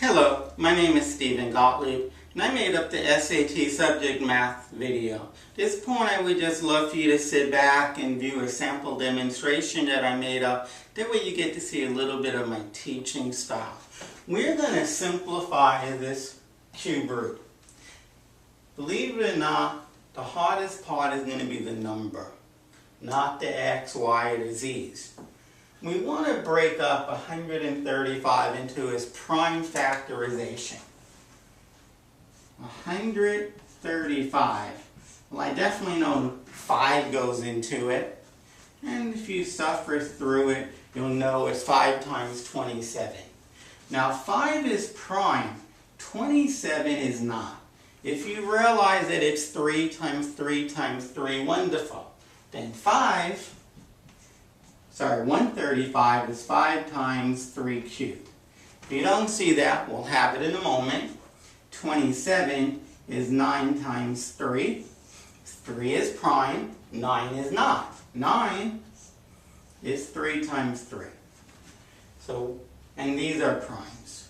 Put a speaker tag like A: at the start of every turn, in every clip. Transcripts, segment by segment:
A: Hello, my name is Stephen Gottlieb, and I made up the SAT subject math video. At this point, I would just love for you to sit back and view a sample demonstration that I made up. That way you get to see a little bit of my teaching style. We're going to simplify this cube root. Believe it or not, the hardest part is going to be the number, not the x, y, or the z's. We want to break up 135 into its prime factorization. 135. Well, I definitely know 5 goes into it. And if you suffer through it, you'll know it's 5 times 27. Now, 5 is prime. 27 is not. If you realize that it's 3 times 3 times 3, wonderful. Then 135 is 5 times 3 cubed. If you don't see that, we'll have it in a moment. 27 is 9 times 3. 3 is prime, 9 is not. 9 is 3 times 3. And these are primes.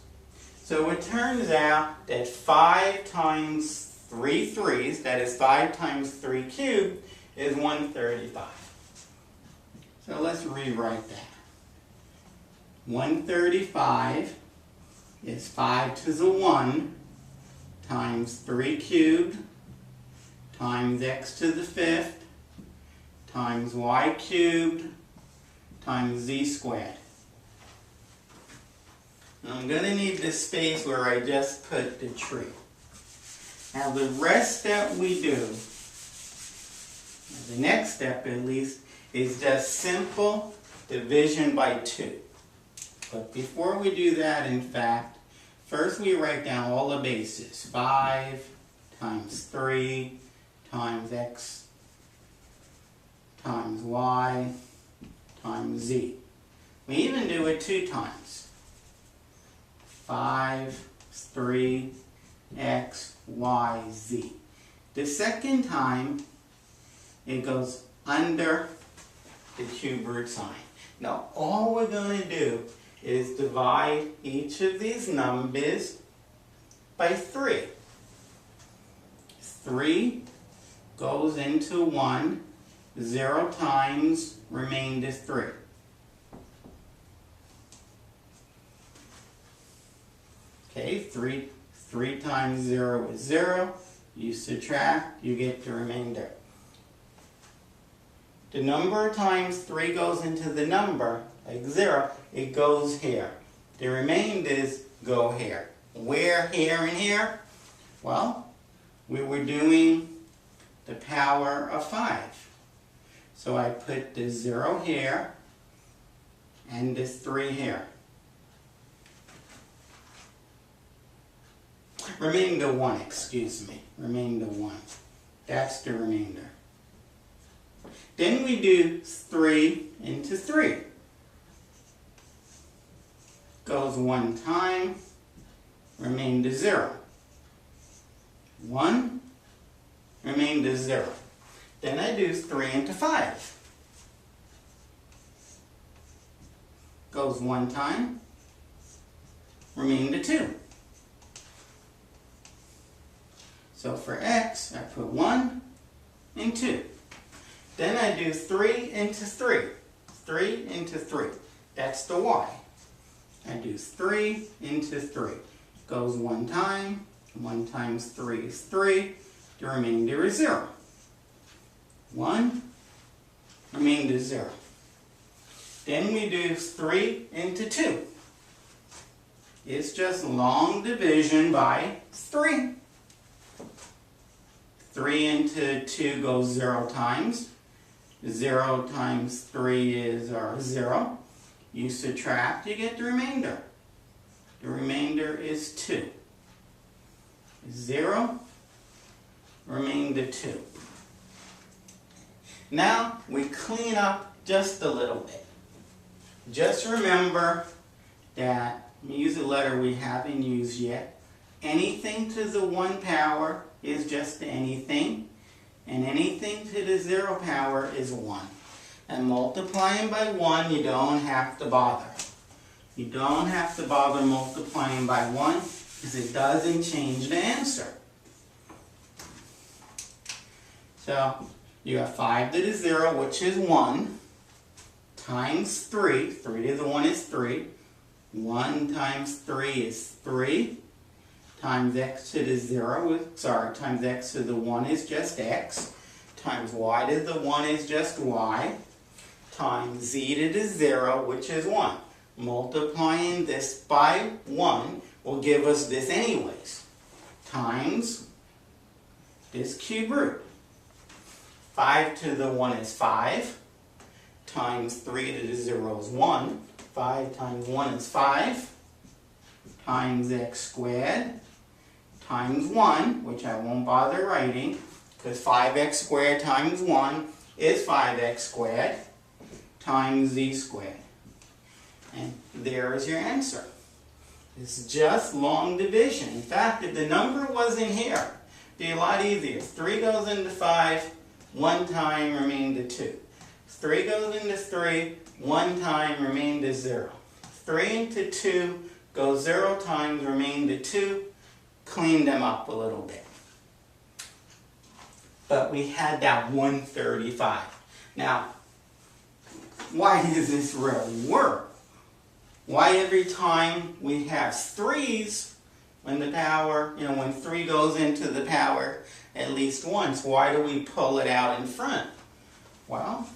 A: So it turns out that 5 times 3 threes, that is 5 times 3 cubed, is 135. So let's rewrite that. 135 is 5 to the 1 times 3 cubed times x to the 5th times y cubed times z squared. And I'm going to need the space where I just put the tree. Now the rest that we do, the next step at least, is just simple division by 2. But before we do that, in fact, first we write down all the bases. 5 times 3 times x times y times z. We even do it 2 times. 5, 3, x, y, z. The second time, it goes under the cube root sign. Now all we're going to do is divide each of these numbers by 3. 3 goes into 1, 0 times remainder 3. Okay, 3 times 0 is 0. You subtract, you get the remainder. The number of times 3 goes into the number, like 0, it goes here. The remainders go here. Where, here, and here? Well, we were doing the power of 5. So I put the 0 here and this 3 here. Remainder 1, excuse me. Remainder 1. That's the remainder. Then we do 3 into 3. Goes 1 time, remainder 0. 1, remainder 0. Then I do 3 into 5. Goes 1 time, remainder 2. So for x, I put 1 and 2. Then I do 3 into 3. 3 into 3. That's the y. I do 3 into 3. Goes 1 time. 1 times 3 is 3. The remainder is 0. 1, remainder 0. Then we do 3 into 2. It's just long division by 3. 3 into 2 goes 0 times. 0 times 3 is 0. You subtract, you get the remainder. The remainder is 2. 0, remainder 2. Now we clean up just a little bit. Just remember that, use a letter we haven't used yet. Anything to the 1 power is just anything. And anything to the 0 power is 1. And multiplying by 1, you don't have to bother. You don't have to bother multiplying by 1 because it doesn't change the answer. So you have 5 to the 0, which is 1, times 3. 3 to the 1 is 3. 1 times 3 is 3. Times x to the 0, times x to the 1 is just x. Times y to the 1 is just y. Times z to the 0, which is 1. Multiplying this by 1 will give us this anyways. Times this cube root. 5 to the 1 is 5. Times 3 to the 0 is 1. 5 times 1 is 5. Times x squared. Times 1, which I won't bother writing, because 5x squared times 1 is 5x squared, times z squared. And there is your answer. It's just long division. In fact, if the number wasn't here, it'd be a lot easier. 3 goes into 5, 1 time remainder 2. 3 goes into 3, 1 time remainder 0. 3 into 2 goes 0 times remainder 2. Clean them up a little bit. But we had that 135. Now, why does this really work? Why every time we have 3's when the power, when 3 goes into the power at least once, why do we pull it out in front? Well,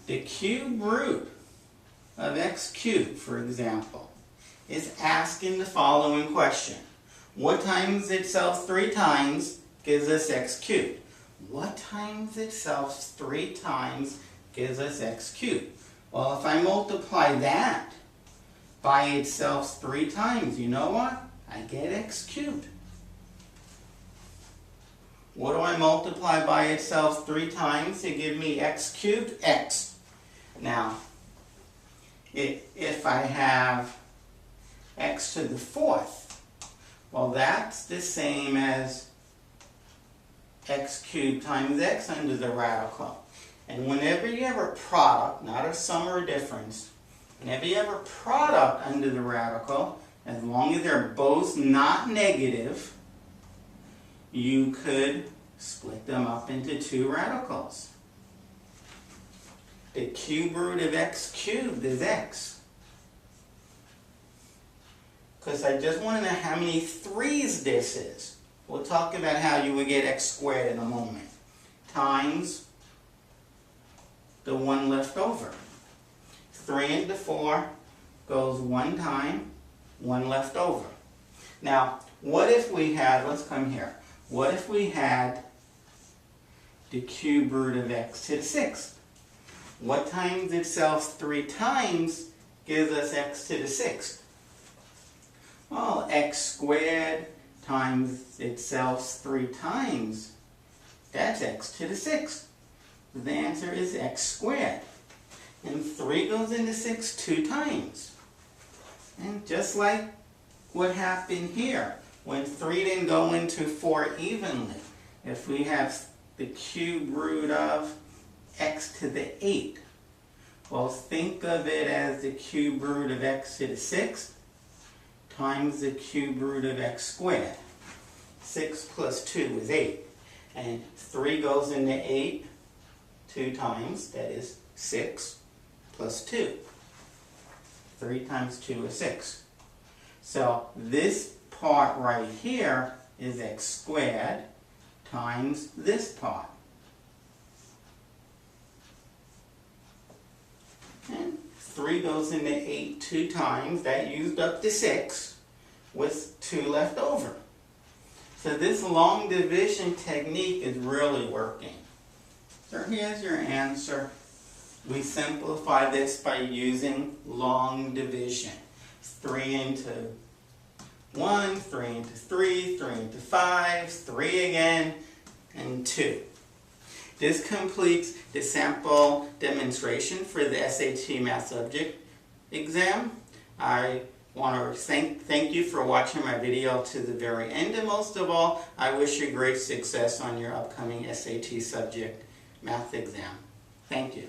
A: the cube root of x cubed, for example, is asking the following question. What times itself 3 times gives us x cubed? What times itself 3 times gives us x cubed? Well, if I multiply that by itself 3 times, you know what? I get x cubed. What do I multiply by itself 3 times to give me x cubed? X. Now, if I have x to the 4th, well, that's the same as x cubed times x under the radical. And whenever you have a product, not a sum or a difference, whenever you have a product under the radical, as long as they're both not negative, you could split them up into 2 radicals. The cube root of x cubed is x. Because I just want to know how many 3's this is. We'll talk about how you would get x squared in a moment. Times the 1 left over. 3 into 4 goes 1 time, 1 left over. Now, what if we had, let's come here. What if we had the cube root of x to the 6th? What times itself 3 times gives us x to the 6th? Well, x squared times itself 3 times, that's x to the 6th. The answer is x squared. And 3 goes into 6 2 times. And just like what happened here, when 3 didn't go into 4 evenly, if we have the cube root of x to the 8, well, think of it as the cube root of x to the 6th times the cube root of x squared. 6 plus 2 is 8. And 3 goes into 8 2 times, that is 6 plus 2. 3 times 2 is 6. So this part right here is x squared times this part. And 3 goes into 8 2 times. That used up the 6 with 2 left over. So this long division technique is really working. So here's your answer. We simplify this by using long division. 3 into 1, 3 into 3, 3 into 5, 3 again, and 2. This completes the sample demonstration for the SAT Math Subject exam. I want to thank you for watching my video to the very end, and most of all, I wish you great success on your upcoming SAT Subject Math exam. Thank you.